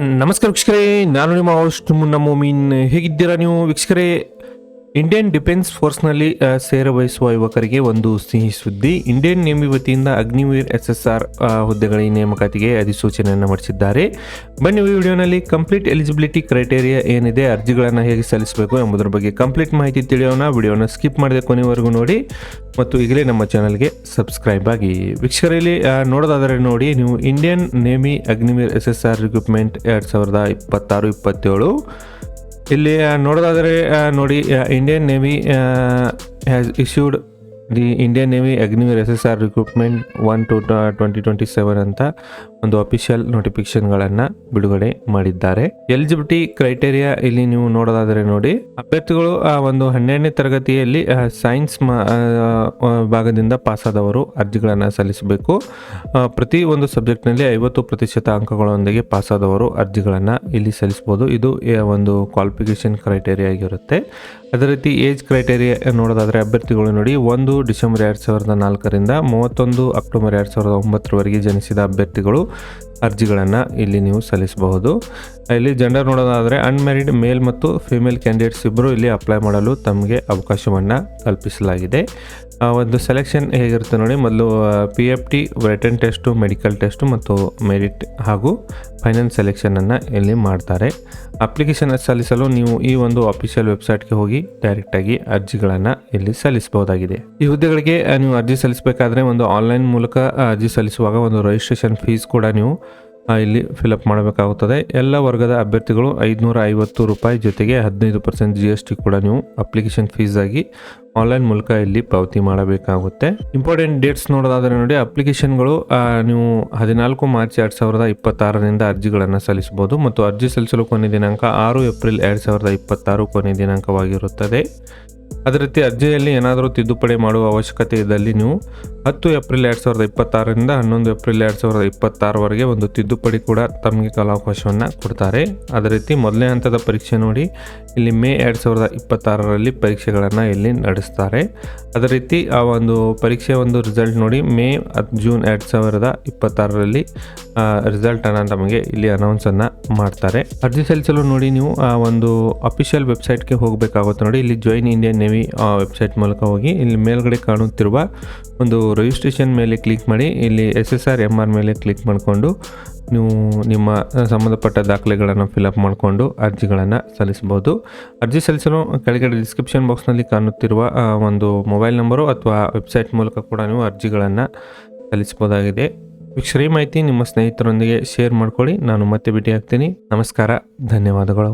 ನಮಸ್ಕಾರ ವೀಕ್ಷಕರೇ, ನಾನು ನಿಮ್ಮ ಹೋಸ್ಟ್ ಮುನ್ನ ಮೋಮಿನ್. ಹೇಗಿದ್ದೀರಾ ನೀವು ವೀಕ್ಷಕರೇ? ಇಂಡಿಯನ್ ಡಿಫೆನ್ಸ್ ಫೋರ್ಸ್ನಲ್ಲಿ ಸೇರಬಯಸುವ ಯುವಕರಿಗೆ ಒಂದು ಸಿಹಿ ಸುದ್ದಿ. ಇಂಡಿಯನ್ ನೇವಿ ವತಿಯಿಂದ ಅಗ್ನಿವೀರ್ SSR ಹುದ್ದೆಗಳ ನೇಮಕಾತಿಗೆ ಅಧಿಸೂಚನೆಯನ್ನು ಮಾಡಿಸಿದ್ದಾರೆ. ಬನ್ನಿ ಈ ವಿಡಿಯೋನಲ್ಲಿ ಕಂಪ್ಲೀಟ್ ಎಲಿಜಿಬಿಲಿಟಿ ಕ್ರೈಟೇರಿಯಾ ಏನಿದೆ, ಅರ್ಜಿಗಳನ್ನು ಹೇಗೆ ಸಲ್ಲಿಸಬೇಕು ಎಂಬುದರ ಬಗ್ಗೆ ಕಂಪ್ಲೀಟ್ ಮಾಹಿತಿ ತಿಳಿಯೋಣ. ವಿಡಿಯೋನ ಸ್ಕಿಪ್ ಮಾಡದೆ ಕೊನೆವರೆಗೂ ನೋಡಿ ಮತ್ತು ಈಗಲೇ ನಮ್ಮ ಚಾನಲ್ಗೆ ಸಬ್ಸ್ಕ್ರೈಬ್ ಆಗಿ. ವೀಕ್ಷಕರಲ್ಲಿ ನೋಡೋದಾದರೆ ನೋಡಿ, ನೀವು Indian navy Agniveer SSR recruitment 2026-27 ಇಲ್ಲಿ ನೋಡೋದಾದರೆ ನೋಡಿ, Indian navy has issued the Indian navy Agniveer SSR recruitment 1-2027 ಅಂತ ಒಂದು ಅಫಿಷಿಯಲ್ ನೋಟಿಫಿಕೇಶನ್ಗಳನ್ನು ಬಿಡುಗಡೆ ಮಾಡಿದ್ದಾರೆ. ಎಲಿಜಿಬಿಲಿಟಿ ಕ್ರೈಟೇರಿಯಾ ಇಲ್ಲಿ ನೀವು ನೋಡೋದಾದರೆ ನೋಡಿ, ಅಭ್ಯರ್ಥಿಗಳು ಒಂದು 12ನೇ ತರಗತಿಯಲ್ಲಿ ಸೈನ್ಸ್ ಭಾಗದಿಂದ ಪಾಸಾದವರು ಅರ್ಜಿಗಳನ್ನು ಸಲ್ಲಿಸಬೇಕು. ಪ್ರತಿ ಒಂದು ಸಬ್ಜೆಕ್ಟ್ನಲ್ಲಿ 50% ಅಂಕಗಳೊಂದಿಗೆ ಪಾಸಾದವರು ಅರ್ಜಿಗಳನ್ನು ಇಲ್ಲಿ ಸಲ್ಲಿಸಬಹುದು. ಇದು ಒಂದು ಕ್ವಾಲಿಫಿಕೇಶನ್ ಕ್ರೈಟೇರಿಯಾ ಆಗಿರುತ್ತೆ. ಅದೇ ರೀತಿ ಏಜ್ ಕ್ರೈಟೇರಿಯಾ ನೋಡೋದಾದರೆ ಅಭ್ಯರ್ಥಿಗಳು ನೋಡಿ, 1 ಡಿಸೆಂಬರ್ 2004ರಿಂದ 31 ಅಕ್ಟೋಬರ್ 2009 ಜನಿಸಿದ ಅಭ್ಯರ್ಥಿಗಳು ಅರ್ಜಿಗಳನ್ನು ಇಲ್ಲಿ ನೀವು ಸಲ್ಲಿಸಬಹುದು. ಇಲ್ಲಿ ಜೆಂಡರ್ ನೋಡೋದಾದರೆ ಅನ್ಮ್ಯಾರಿಡ್ ಮೇಲ್ ಮತ್ತು ಫಿಮೇಲ್ ಕ್ಯಾಂಡಿಡೇಟ್ಸ್ ಇಬ್ಬರು ಇಲ್ಲಿ ಅಪ್ಲೈ ಮಾಡಲು ತಮಗೆ ಅವಕಾಶವನ್ನು ಕಲ್ಪಿಸಲಾಗಿದೆ. ಒಂದು ಸೆಲೆಕ್ಷನ್ ಹೇಗಿರುತ್ತೆ ನೋಡಿ, ಮೊದಲು PFT written test, medical test ಮತ್ತು ಮೆರಿಟ್ ಹಾಗೂ ಫೈನಲ್ ಸೆಲೆಕ್ಷನನ್ನು ಇಲ್ಲಿ ಮಾಡ್ತಾರೆ. ಅಪ್ಲಿಕೇಶನ್ ಸಲ್ಲಿಸಲು ನೀವು ಈ ಒಂದು ಅಫಿಷಿಯಲ್ ವೆಬ್ಸೈಟ್ಗೆ ಹೋಗಿ ಡೈರೆಕ್ಟಾಗಿ ಅರ್ಜಿಗಳನ್ನು ಇಲ್ಲಿ ಸಲ್ಲಿಸಬಹುದಾಗಿದೆ. ಈ ಹುದ್ದೆಗಳಿಗೆ ನೀವು ಅರ್ಜಿ ಸಲ್ಲಿಸಬೇಕಾದ್ರೆ ಒಂದು ಆನ್ಲೈನ್ ಮೂಲಕ ಅರ್ಜಿ ಸಲ್ಲಿಸುವಾಗ ಒಂದು ರಿಜಿಸ್ಟ್ರೇಷನ್ ಫೀಸ್ ಕೂಡ ನೀವು ಇಲ್ಲಿ ಫಿಲಪ್ ಮಾಡಬೇಕಾಗುತ್ತದೆ. ಎಲ್ಲ ವರ್ಗದ ಅಭ್ಯರ್ಥಿಗಳು 550 ರೂಪಾಯಿ ಜೊತೆಗೆ 15% GST ಕೂಡ ನೀವು ಅಪ್ಲಿಕೇಶನ್ ಫೀಸ್ ಆಗಿ ಆನ್ಲೈನ್ ಮೂಲಕ ಇಲ್ಲಿ ಪಾವತಿ ಮಾಡಬೇಕಾಗುತ್ತೆ. ಇಂಪಾರ್ಟೆಂಟ್ ಡೇಟ್ಸ್ ನೋಡೋದಾದರೆ ನೋಡಿ, ಅಪ್ಲಿಕೇಶನ್ಗಳು ನೀವು 14 ಮಾರ್ಚ್ 2026ರಿಂದ ಅರ್ಜಿಗಳನ್ನು ಸಲ್ಲಿಸಬಹುದು ಮತ್ತು ಅರ್ಜಿ ಸಲ್ಲಿಸಲು ಕೊನೆಯ ದಿನಾಂಕ 6 ಏಪ್ರಿಲ್ 2026 ಕೊನೆಯ ದಿನಾಂಕವಾಗಿರುತ್ತದೆ. ಅದೇ ರೀತಿ ಅರ್ಜಿಯಲ್ಲಿ ಏನಾದರೂ ತಿದ್ದುಪಡಿ ಮಾಡುವ ಅವಶ್ಯಕತೆ ಇದ್ದಲ್ಲಿ ನೀವು 10 ಏಪ್ರಿಲ್ 2026ರಿಂದ 11 ಏಪ್ರಿಲ್ 2026ವರೆಗೆ ಒಂದು ತಿದ್ದುಪಡಿ ಕೂಡ ತಮಗೆ ಕಾಲಾವಕಾಶವನ್ನು ಕೊಡ್ತಾರೆ. ಅದೇ ರೀತಿ ಮೊದಲನೇ ಹಂತದ ಪರೀಕ್ಷೆ ನೋಡಿ, ಇಲ್ಲಿ ಮೇ 2026ರಲ್ಲಿ ಪರೀಕ್ಷೆಗಳನ್ನು ಇಲ್ಲಿ ನಡೆಸ್ತಾರೆ. ಅದೇ ರೀತಿ ಆ ಒಂದು ಪರೀಕ್ಷೆಯ ಒಂದು ರಿಸಲ್ಟ್ ನೋಡಿ, ಜೂನ್ 2026ರಲ್ಲಿ ರಿಸಲ್ಟನ್ನು ನಮಗೆ ಇಲ್ಲಿ ಅನೌನ್ಸನ್ನು ಮಾಡ್ತಾರೆ. ಅರ್ಜಿ ಸಲ್ಲಿಸಲು ನೋಡಿ, ನೀವು ಒಂದು ಅಫಿಷಿಯಲ್ ವೆಬ್ಸೈಟ್ಗೆ ಹೋಗಬೇಕಾಗುತ್ತೆ ನೋಡಿ. ಇಲ್ಲಿ ಜಾಯಿನ್ ಇಂಡಿಯನ್ ನೇವಿ ವೆಬ್ಸೈಟ್ ಮೂಲಕ ಹೋಗಿ ಇಲ್ಲಿ ಮೇಲ್ಗಡೆ ಕಾಣುತ್ತಿರುವ ಒಂದು ರಿಜಿಸ್ಟ್ರೇಷನ್ ಮೇಲೆ ಕ್ಲಿಕ್ ಮಾಡಿ, ಇಲ್ಲಿ SSR MR ಮೇಲೆ ಕ್ಲಿಕ್ ಮಾಡಿಕೊಂಡು ನೀವು ನಿಮ್ಮ ಸಂಬಂಧಪಟ್ಟ ದಾಖಲೆಗಳನ್ನು ಫಿಲಪ್ ಮಾಡಿಕೊಂಡು ಅರ್ಜಿಗಳನ್ನು ಸಲ್ಲಿಸಬಹುದು. ಅರ್ಜಿ ಸಲ್ಲಿಸಲು ಕೆಳಗಡೆ ಡಿಸ್ಕ್ರಿಪ್ಷನ್ ಬಾಕ್ಸ್ನಲ್ಲಿ ಕಾಣುತ್ತಿರುವ ಒಂದು ಮೊಬೈಲ್ ನಂಬರು ಅಥವಾ ವೆಬ್ಸೈಟ್ ಮೂಲಕ ಕೂಡ ನೀವು ಅರ್ಜಿಗಳನ್ನು ಸಲ್ಲಿಸಬಹುದಾಗಿದೆ. ವೀಕ್ಷಕರೇ, ಮಾಹಿತಿ ನಿಮ್ಮ ಸ್ನೇಹಿತರೊಂದಿಗೆ ಶೇರ್ ಮಾಡ್ಕೊಳ್ಳಿ. ನಾನು ಮತ್ತೆ ಭೇಟಿ ಆಗ್ತೀನಿ. ನಮಸ್ಕಾರ, ಧನ್ಯವಾದಗಳು.